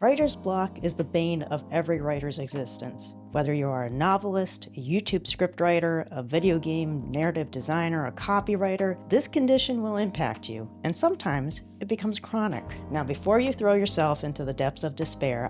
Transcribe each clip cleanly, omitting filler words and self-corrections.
Writer's block is the bane of every writer's existence. Whether you are a novelist, a YouTube scriptwriter, a video game narrative designer, a copywriter, this condition will impact you, and sometimes it becomes chronic. Now, before you throw yourself into the depths of despair,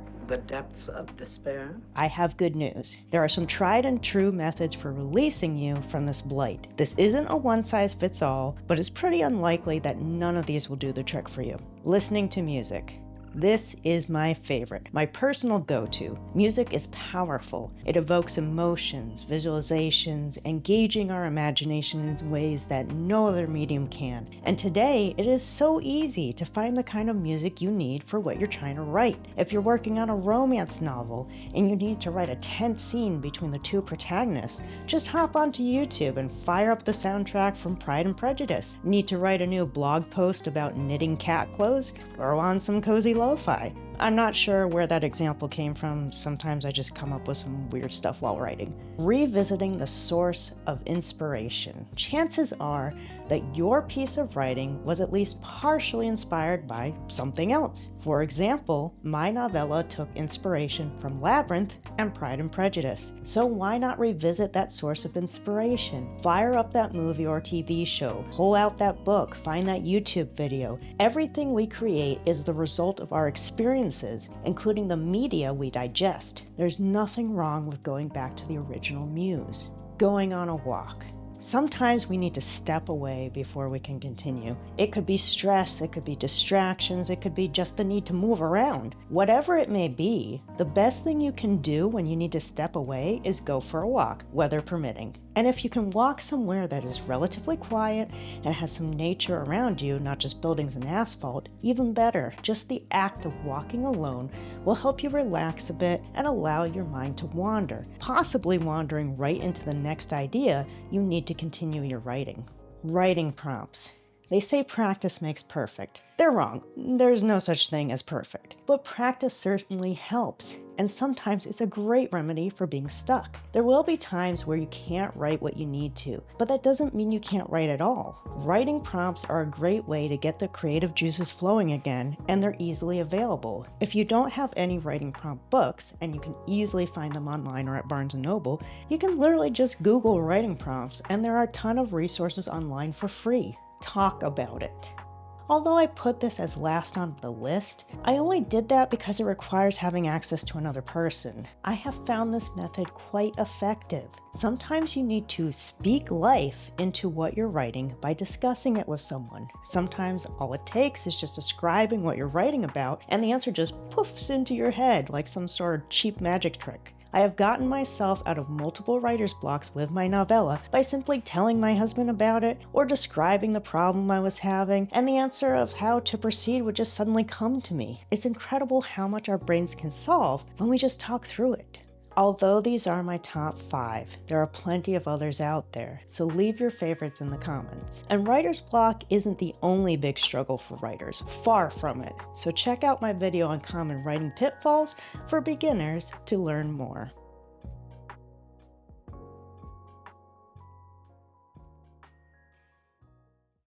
I have good news. There are some tried and true methods for releasing you from this blight. This isn't a one-size-fits-all, but it's pretty unlikely that none of these will do the trick for you. Listening to music. This is my favorite, my personal go-to. Music is powerful. It evokes emotions, visualizations, engaging our imagination in ways that no other medium can. And today, it is so easy to find the kind of music you need for what you're trying to write. If you're working on a romance novel and you need to write a tense scene between the two protagonists, just hop onto YouTube and fire up the soundtrack from Pride and Prejudice. Need to write a new blog post about knitting cat clothes? Throw on some cozy lo-fi. I'm not sure where that example came from. Sometimes I just come up with some weird stuff while writing. Revisiting the source of inspiration. Chances are that your piece of writing was at least partially inspired by something else. For example, my novella took inspiration from Labyrinth and Pride and Prejudice. So why not revisit that source of inspiration? Fire up that movie or TV show, pull out that book, find that YouTube video. Everything we create is the result of our experiences, including the media we digest. There's nothing wrong with going back to the original muse. Going on a walk. Sometimes we need to step away before we can continue. It could be stress, it could be distractions, it could be just the need to move around. Whatever it may be, the best thing you can do when you need to step away is go for a walk, weather permitting. And if you can walk somewhere that is relatively quiet and has some nature around you, not just buildings and asphalt, even better. Just the act of walking alone will help you relax a bit and allow your mind to wander, possibly wandering right into the next idea you need to continue your writing. Writing prompts. They say practice makes perfect. They're wrong. There's no such thing as perfect. But practice certainly helps, and sometimes it's a great remedy for being stuck. There will be times where you can't write what you need to, but that doesn't mean you can't write at all. Writing prompts are a great way to get the creative juices flowing again, and they're easily available. If you don't have any writing prompt books, and you can easily find them online or at Barnes & Noble, you can literally just Google writing prompts, and there are a ton of resources online for free. Talk about it. Although I put this as last on the list, I only did that because it requires having access to another person. I have found this method quite effective. Sometimes you need to speak life into what you're writing by discussing it with someone. Sometimes all it takes is just describing what you're writing about, and the answer just poofs into your head like some sort of cheap magic trick. I have gotten myself out of multiple writer's blocks with my novella by simply telling my husband about it or describing the problem I was having, and the answer of how to proceed would just suddenly come to me. It's incredible how much our brains can solve when we just talk through it. Although these are my top 5, there are plenty of others out there, so leave your favorites in the comments. And writer's block isn't the only big struggle for writers, far from it. So check out my video on common writing pitfalls for beginners to learn more.